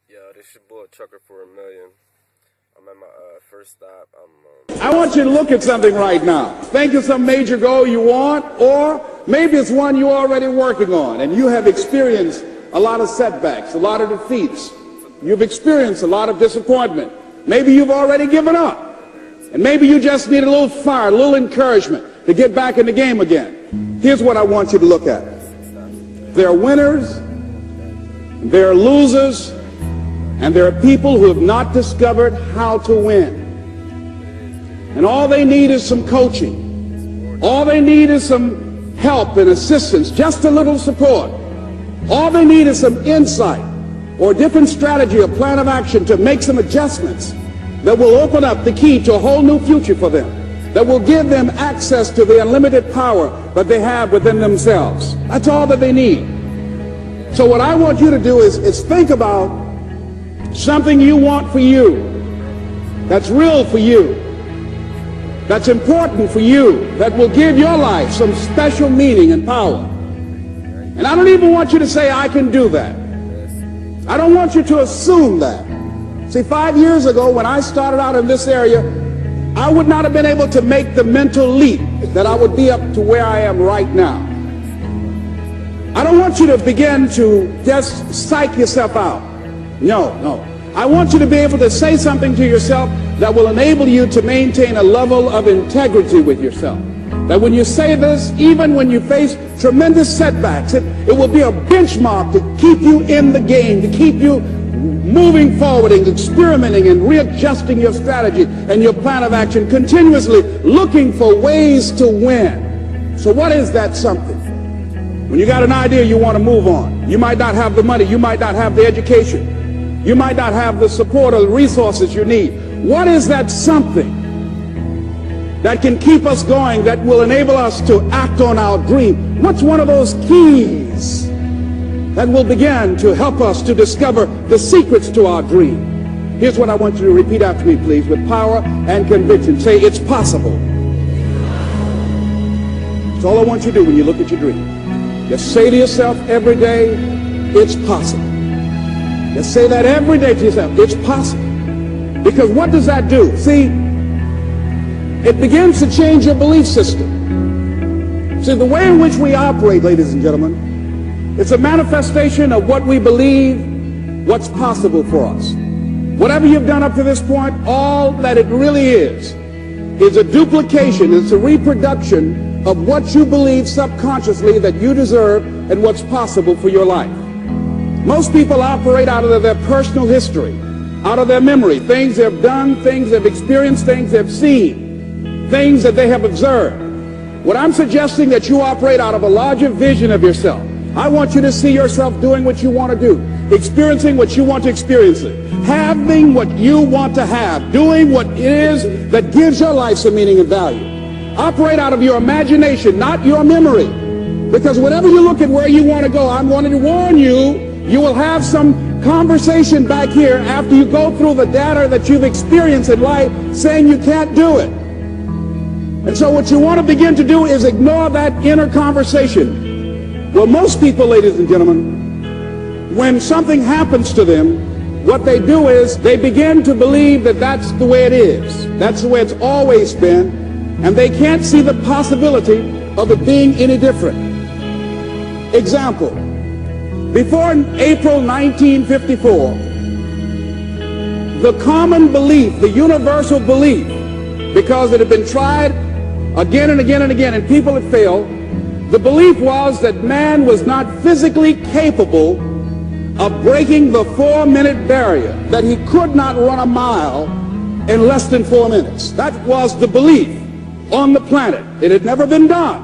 Yo, this your boy Trucker for a Million. I'm at my first stop. I want you to look at something right now. Think of some major goal you want, or maybe it's one you're already working on, and you have experienced a lot of setbacks, a lot of defeats. You've experienced a lot of disappointment. Maybe you've already given up, and maybe you just need a little fire, a little encouragement to get back in the game again. Here's what I want you to look at. There are winners, there are losers, and there are people who have not discovered how to win. And all they need is some coaching. All they need is some help and assistance, just a little support. All they need is some insight or a different strategy, a plan of action to make some adjustments that will open up the key to a whole new future for them, that will give them access to the unlimited power that they have within themselves. That's all that they need. So what I want you to do is think about something you want for you, that's real for you, that's important for you, that will give your life some special meaning and power. And I don't even want you to say, I can do that. I don't want you to assume that. See, 5 years ago when I started out in this area, I would not have been able to make the mental leap that I would be up to where I am right now. I don't want you to begin to just psych yourself out. No. I want you to be able to say something to yourself that will enable you to maintain a level of integrity with yourself. That when you say this, even when you face tremendous setbacks, it will be a benchmark to keep you in the game, to keep you moving forward and experimenting and readjusting your strategy and your plan of action, continuously looking for ways to win. So what is that something? When you got an idea you want to move on, you might not have the money, you might not have the education, you might not have the support or the resources you need. What is that something that can keep us going, that will enable us to act on our dream? What's one of those keys that will begin to help us to discover the secrets to our dream? Here's what I want you to repeat after me, please, with power and conviction. Say, it's possible. That's all I want you to do when you look at your dream. Just say to yourself every day, it's possible. Just say that every day to yourself, it's possible. Because what does that do? See, it begins to change your belief system. See, the way in which we operate, ladies and gentlemen, it's a manifestation of what we believe, what's possible for us. Whatever you've done up to this point, all that it really is a duplication, it's a reproduction of what you believe subconsciously that you deserve and what's possible for your life. Most people operate out of their personal history, out of their memory, things they've done, things they've experienced, things they've seen, things that they have observed. What I'm suggesting that you operate out of a larger vision of yourself. I want you to see yourself doing what you want to do, experiencing what you want to experience, having what you want to have, doing what it is that gives your life some meaning and value. Operate out of your imagination, not your memory. Because whenever you look at where you want to go, I'm wanting to warn you, you will have some conversation back here after you go through the data that you've experienced in life saying you can't do it. And so what you want to begin to do is ignore that inner conversation. Well, most people, ladies and gentlemen, when something happens to them, what they do is they begin to believe that that's the way it is. That's the way it's always been. And they can't see the possibility of it being any different. Example, before April 1954, the common belief, the universal belief, because it had been tried again and again and again and people had failed, the belief was that man was not physically capable of breaking the 4-minute barrier, that he could not run a mile in less than 4 minutes. That was the belief on the planet. It had never been done.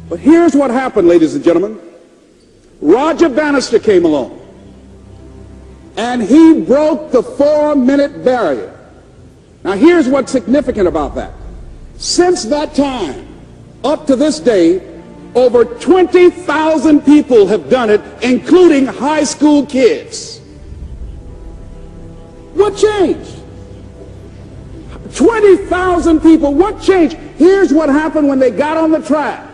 But here's what happened, ladies and gentlemen. Roger Bannister came along, and he broke the 4-minute barrier. Now here's what's significant about that. Since that time, up to this day, over 20,000 people have done it, including high school kids. What changed? 20,000 people. What changed? Here's what happened when they got on the track.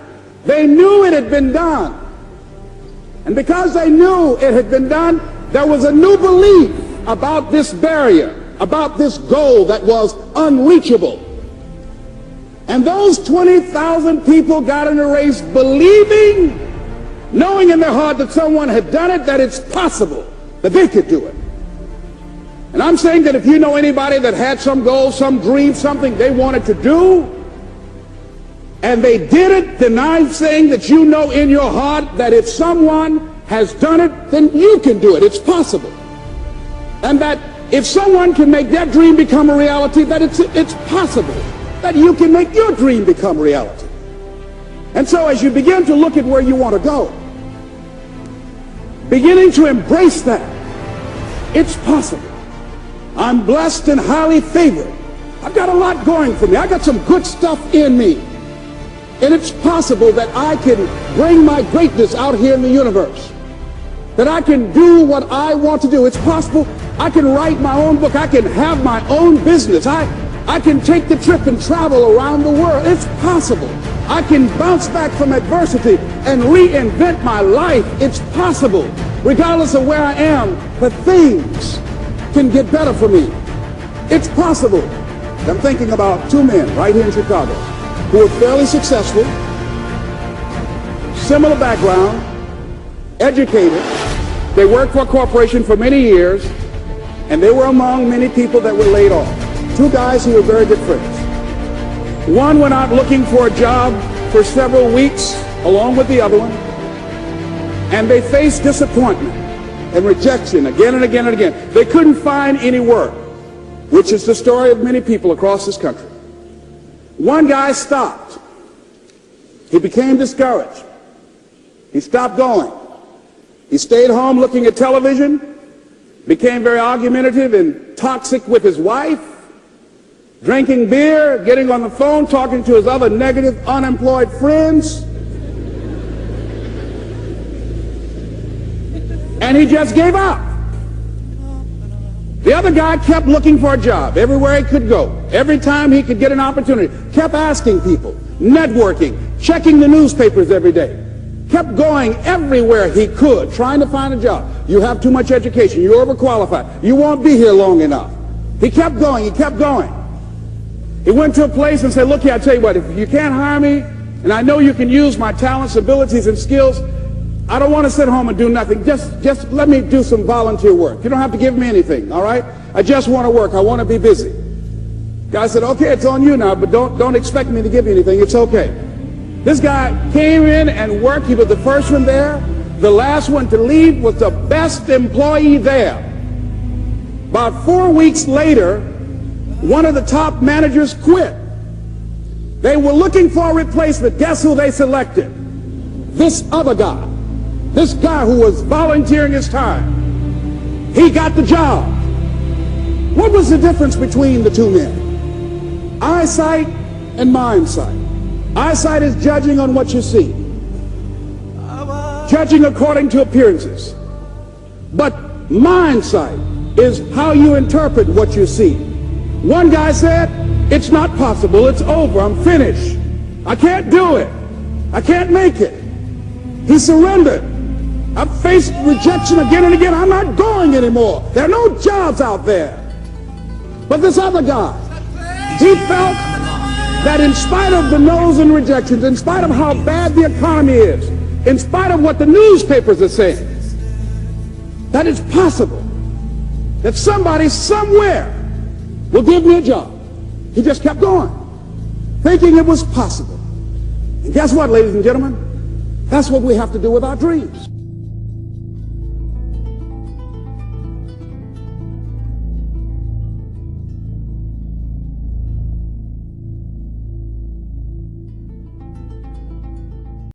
They knew it had been done. And because they knew it had been done, There was a new belief about this barrier, about this goal that was unreachable. And those 20,000 people got in a race believing, knowing in their heart that someone had done it, that it's possible, that they could do it. And I'm saying that if you know anybody that had some goal, some dream, something they wanted to do, and they did it, then I'm saying that you know in your heart that if someone has done it, then you can do it. It's possible. And that if someone can make their dream become a reality, that it's possible that you can make your dream become reality. And so as you begin to look at where you want to go, beginning to embrace that, it's possible. I'm blessed and highly favored. I've got a lot going for me. I got some good stuff in me. And it's possible that I can bring my greatness out here in the universe. That I can do what I want to do. It's possible I can write my own book. I can have my own business. I can take the trip and travel around the world. It's possible. I can bounce back from adversity and reinvent my life. It's possible. Regardless of where I am, that things can get better for me. It's possible. I'm thinking about two men right here in Chicago who were fairly successful, similar background, educated. They worked for a corporation for many years, and they were among many people that were laid off. Two guys who were very good friends. One went out looking for a job for several weeks along with the other one, and they faced disappointment and rejection again and again and again. They couldn't find any work, which is the story of many people across this country. One guy stopped. He became discouraged. He stopped going. He stayed home looking at television, became very argumentative and toxic with his wife, drinking beer, getting on the phone, talking to his other negative, unemployed friends. And he just gave up. The other guy kept looking for a job everywhere he could go. Every time he could get an opportunity, kept asking people, networking, checking the newspapers every day. Kept going everywhere he could, trying to find a job. You have too much education. You're overqualified. You won't be here long enough. He kept going. He kept going. He went to a place and said, look here, I tell you what, if you can't hire me, and I know you can use my talents, abilities, and skills, I don't want to sit home and do nothing. Just let me do some volunteer work. You don't have to give me anything, all right? I just want to work. I want to be busy. Guy said, okay, it's on you now, but don't expect me to give you anything. It's okay. This guy came in and worked. He was the first one there. The last one to leave was the best employee there. About 4 weeks later, one of the top managers quit. They were looking for a replacement. Guess who they selected? This other guy. This guy who was volunteering his time. He got the job. What was the difference between the two men? Eyesight and mindsight. Eyesight is judging on what you see, judging according to appearances. But mindsight is how you interpret what you see. One guy said, it's not possible, it's over, I'm finished. I can't do it. I can't make it. He surrendered. I've faced rejection again and again. I'm not going anymore. There are no jobs out there. But this other guy, he felt that in spite of the no's and rejections, in spite of how bad the economy is, in spite of what the newspapers are saying, that it's possible that somebody somewhere will give me a job. He just kept going, thinking it was possible. And guess what, ladies and gentlemen? That's what we have to do with our dreams.